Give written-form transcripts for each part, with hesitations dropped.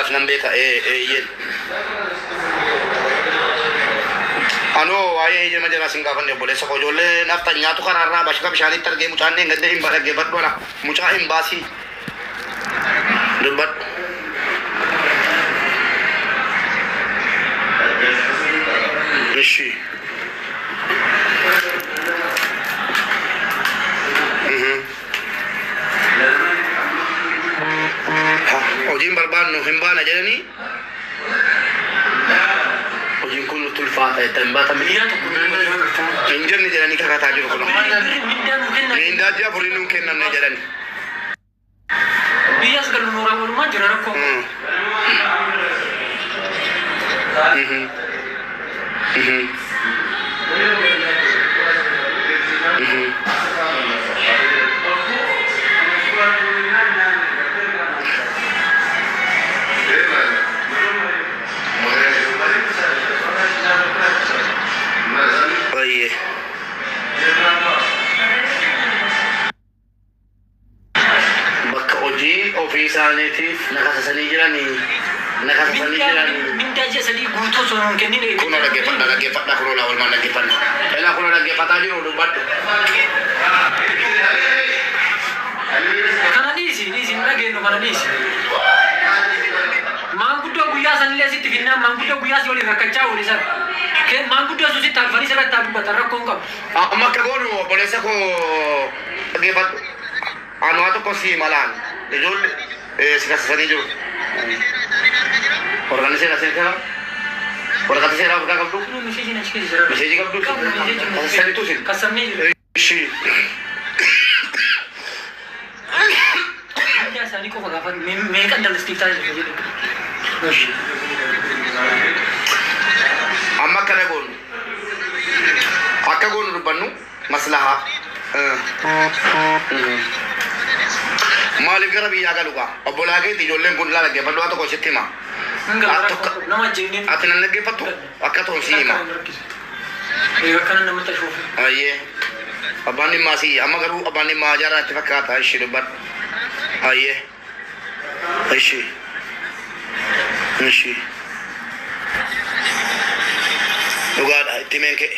راس نمبيك ين أنو واي جم جنا سنغافن يبولي سكوجولة نفط نياتو كرارنا باشكا بشاني ترجع مچانne ngade him barage batwala mucha him basi dubat ishi ojin barban no himbana jedani ojin kullu tulfata tambata miya to injirni jedani kakata jiru kulo minda dia burinu kennan ne jedani bias galu nora wal majra rakko Ofiisaaniitiif nakasasanii jiranii mindaa jasanii guutuu sun kennine kuno dhaggeeffadha kuno laa walmaan dhaggeeffadha elaa kuno dhaggeeffataa jiru dubbadhu kana dhiisi dhageenyu kana dhiisi maanguddoo guyyaa sanillee sitti finnaan maanguddoo guyyaa si waliin rakkachaa wali sana maanguddoo sun sitti alfanii sirratti dubbatan rakkoon qabu amma akka goonu obboleessa koo dhaggeeffadhu anuwaa tokko si malaan ijoollee sikasasanii jiru organisera sekera organisera buka kabdu meseji kabdu kasasanii tusin kasamni ishi ya sani ko fagafat me kan dal istifta jiru amma kana gon akka gon rubannu maslaha Malik garabi ya galuga obolage ti jolle kun la ge fadwa to ko sittima nama jeni atana nage fatu akato sima e kana nama ta shofu aye abani masi amagaru abani majara tafakata ishiru bat aye ishi ugada timenke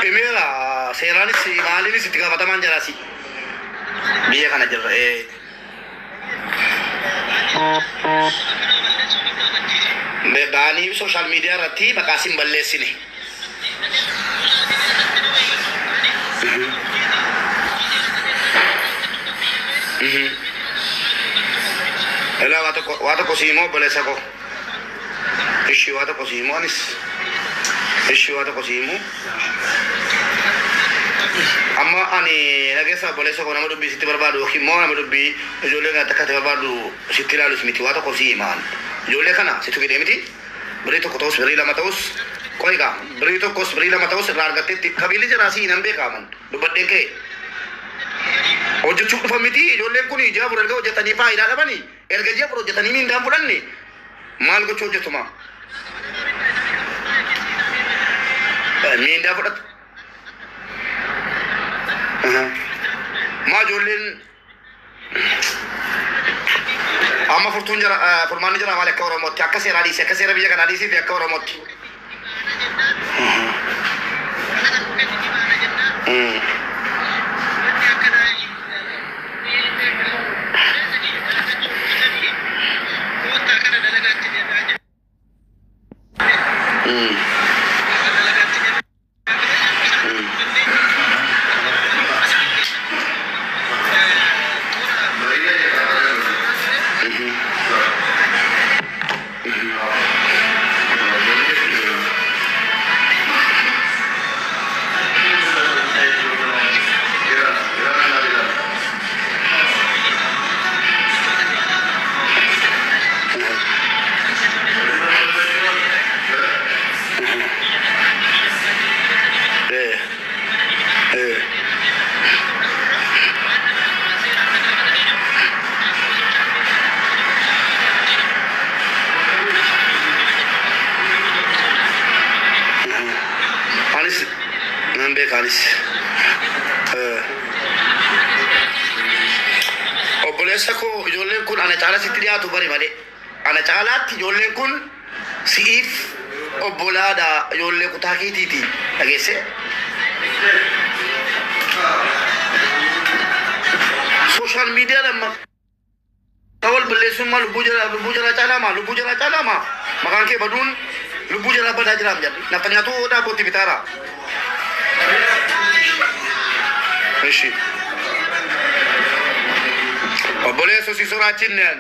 Emela serani si malini si tiga mata manjara si dia kana jera bebani social media rati makasim balle sini ela wata ko simo balle sako ishi wata ko simo anis ishi wata ko simo amma ani nagesa boleh so nama dubbi sitti barbadu khimo nama dubbi jole ga takate barbadu sitti lalu smiti wata ko si iman jole kana situ gede miti berito ko tos berila matos koi ga berito ko berila matos rargate kabili jarasi nambe kaman dubadde ke ojo chuk famiti jole kuni jabur erga ojatani faida dabani erga jabur ojatani min dam bulanni mal ko chojo tuma min da bulat ما جولين أما فرتون جرا فرمان جرا مالك كورا موت كسر على ديسه كسر بيجا كنا ديسه بيجا كورا موت سكو يقولين كن أنا تعالى ستريا تبري مالي أنا تعالى يقولين كن سيف أبولادا يقولين كتاكي تيتي أجلسه سوشيال ميديا لما تقول بلسون ما لبوجرا تعالى ما مكان كي بدون لبوجرا بدأ جرام jadi nakanya tu udah putih bitara ماشي boleh sosi soracinan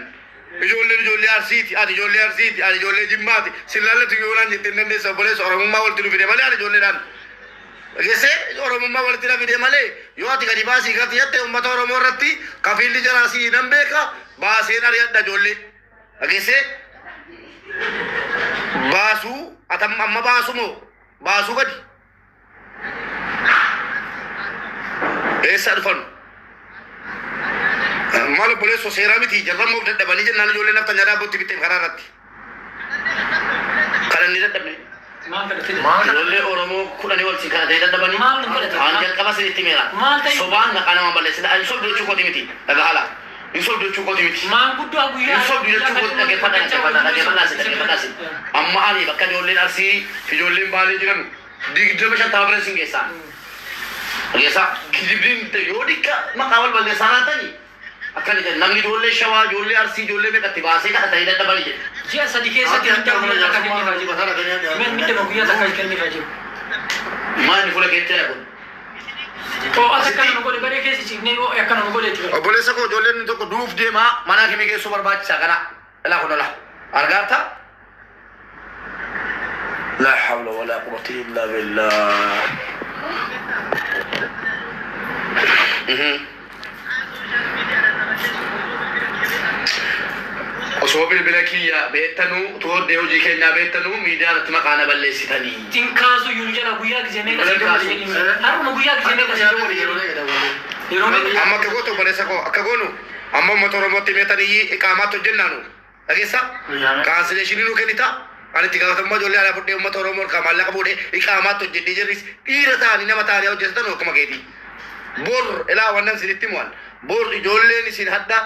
jolli arsiti ada jolli jimmati silalle tu yoran jitinen desa boleh orang mau tiru video male ada jolli dan gese orang mau tiru video male yo ati kadi basi kati yatte ummat orang morati kafili jarasi nambeka basi nari ada jolli gese basu atam amma basu kadi sarfan malu boleh sosial miti jarang mau tidak bani jangan jualan nak tanya dah buat tipe kararat karena ni dah bani jualan orang mau kuda ni walsi kada dah bani anjal kama sih timera soban nak kana mau balik sudah insol dua cukup timiti dah hala insol dua cukup timiti mampu tu aku ya insol dua cukup lagi pada sih amma ani bakal jualan arsi jualan balik jangan di dalam macam tabrak singgesa Biasa kidibin te yodika makawal balde sanata ni akan je nangi jolle shawa jolle arsi jolle me katibase ka tayi da bali je jiya sadike sadike ta mun ka ni faji basara kanya men mitte mo guya zakai kan ni faji man fula kete ko to asakan mo gole bare kesi chine go yakan mo gole tu bole sako jolle ni to ko duf de ma mana ki me ke super batch kana la ko la argarta la hawla wala quwwata illa billah وصوب البلاكية بيتنو تود يوجي كنا بيتنو ميدان تمقانا بالليستاني تنكاسو يونجنا بوياك جميع كسيجو هارو بوياك جميع كسيجو أما كغوتو بريسكو أكغونو أما مطور موتي ميتاني إقاماتو جنانو أجيسا كانسليشنينو كنيتا أنا تيجا ثم جولي على فوتي مطور مور كمال لك بودي إقاماتو جدي جريس إيرتاني نما تاري أو جستانو كما كيدي بور إلا وانا سيرتيموان بور جولي نسين حتى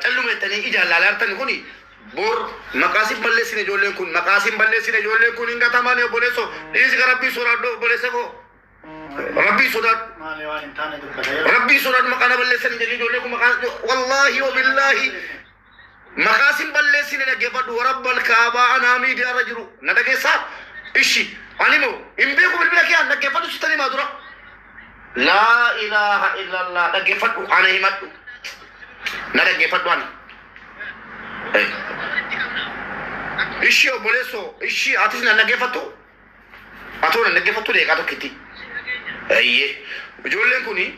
تلوم التاني إجا لالارتن كوني بور مقاسم بلسين جولي كون مقاسم بلسين جولي كون إنك تمانيو بوليسو إيش ربي سورة دو بوليسو ربي سورة مقانا بلسين جولي كون مقاسم والله وبالله مقاسم بلسين نجفت ورب الكعبة أنا ميدي رجلو ندقى سا إشي أنيمو إمبيكو بالبلاكي أن نجفتو ستاني مادورا لا إله إلا الله نجفتو أنا همتو نجفتو أنا إشي أبوليسو إشي أتيسنا نجفتو أتونا نجفتو ليكاتو كتي أيه جولين كوني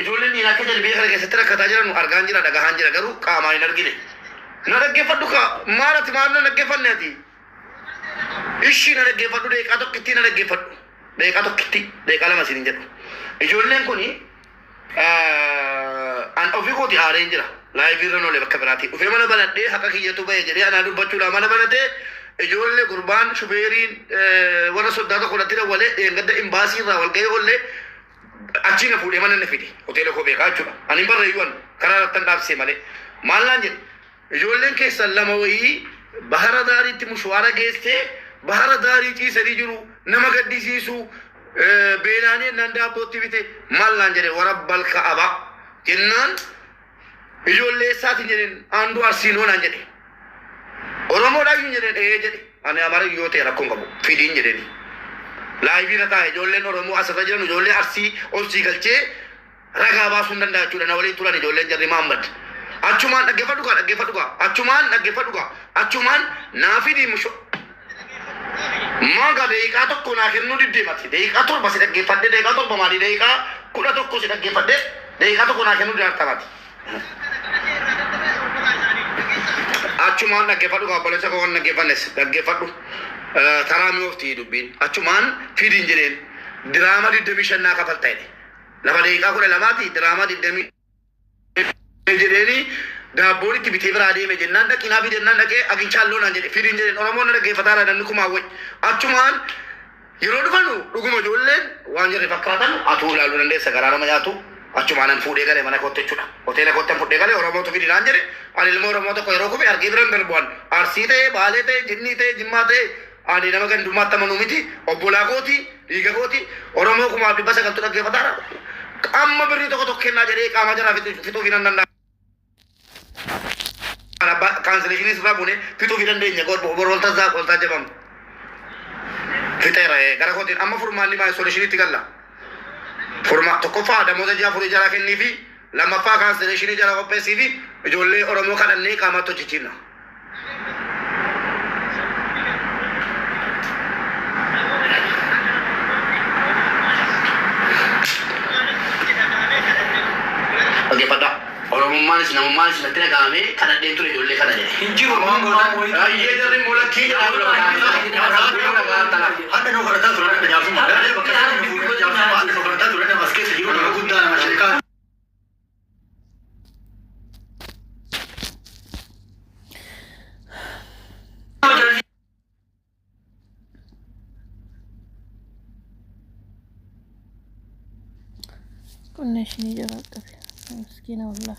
ijoolleen ni akka jalbii kana keessatti rakkataa jiran argaan jira dhagahaan jira garuu qaamaan hin argine na dhaggeeffadhu ka maalati maal na dhaggeeffanne ati ishii na dhaggeeffadhu deeqaa tokkitti na dhaggeeffadhu deeqaa tokkitti deeqaa lama siin jedhu ijoolleen kuni an ofii kooti aareen jira laayivii irra noolee bakka biraati dhufee mana banadhee haqa kiyyatu ba'e jedhee anaa dubbachuudha mana banatee ijoollee gurbaan shubeeriin warra soddaa tokko dhatti dawwalee dheengadda imbaasii irraa walga'ee oollee achina fuudhee mana na fide hoteela koo beekaa jechuudha ani barreeyyoon karaa irrattan dhaabsee malee maallaan jedhe ijoolleen keessan lama wayii bahara daariitti mushwaara geessee bahara daarii ciisanii jiru nama gaddisiisu beelaanii nan daabbootti bite maallaan jedhe warabbal ka'aba jennaan ijoollee isaatiin jedheen aandu arsiinoo naan jedhe oromoodhaayyuu jedheen jedhe ani amarayyoo ta'e rakkoon qabu fidiin jedheeni laayivii irra taa'e ijoolleen oromoo asirra jiran ijoollee arsii obsii galchee ragaa baasuu hin danda'a jechuudha na waliin turan ijoolleen jarri Mahammad achumaan dhaggeeffadhu achumaan naafidii musho maaga deeqaa tokko naa kennuu diddeemati deeqaa torba si dhaggeeffadhe deeqaa torba maali deeqaa 11 si dhaggeeffadhe deeqaa tokko naa kennuu diddeemati achumaan dhaggeeffadhu obboleessa koo waan dhaggeeffadhu taraamii oftii dubbiin achumaan fidiin jedheen diraama 25 naa kafalta'e lafa deeqaa 12 diraama 20 jedheeni daabboon itti bitee biraa deeme jennaan dhaqinaa fi jennaan dhaqee aginchaalloo naan jedhe fidiin jedheen oromoon na dhaggeeffataadha namni kumaa wayi achumaan yeroo dhufannu dhuguma ijoolleen waan jirre fakkaatan atuu ilaaluu dandeessa garaa nama nyaatu achumaan fuudhee galee mana kootti jechuudha. Hoteela kootti fuudhee galee Oromoo tokko fidinaan jedhe ani ilmoo Oromoo tokko yeroo kufe argee biran darbuun Arsii ta'e Baalee ta'e Jinnii ta'e Jimmaa ta'e ani nama gandummaatti amanuu miti obbolaa kooti dhiiga kooti Oromoo kumaaf dhibba sagaltu dhaggeeffataadha. Amma birrii tokko tokko kennaa jedhee qaama jalaa fixuu fi nan danda'a. Cancellation irraa buune fixuu fi dandeenya borolta zaa qoltaa jedhamu. Fixeera gara kootiin amma furmaanni maa solushiniitti galla. Furmaa tokkoffaa damoota ji'a furii jalaa kennii fi lammaffaa cancellation jala qopheessii fi ijoollee Oromoo kadhannee qaamatti hojjechiifna. Dhaggeeffadha. Oromummaan namummaan natti dhagahame kadhadheen ture ijoollee kana jedhe. Hin jiru Ayyee jarri mulakkii Hadda nu kadhataa ture akka jaarsummaa. Bakka sana fuudhee jaarsummaa hadda nu kadhataa ture nama as keessa jiru nama guddaa nama sheekaa. كنا شنو جربت مسكينة والله.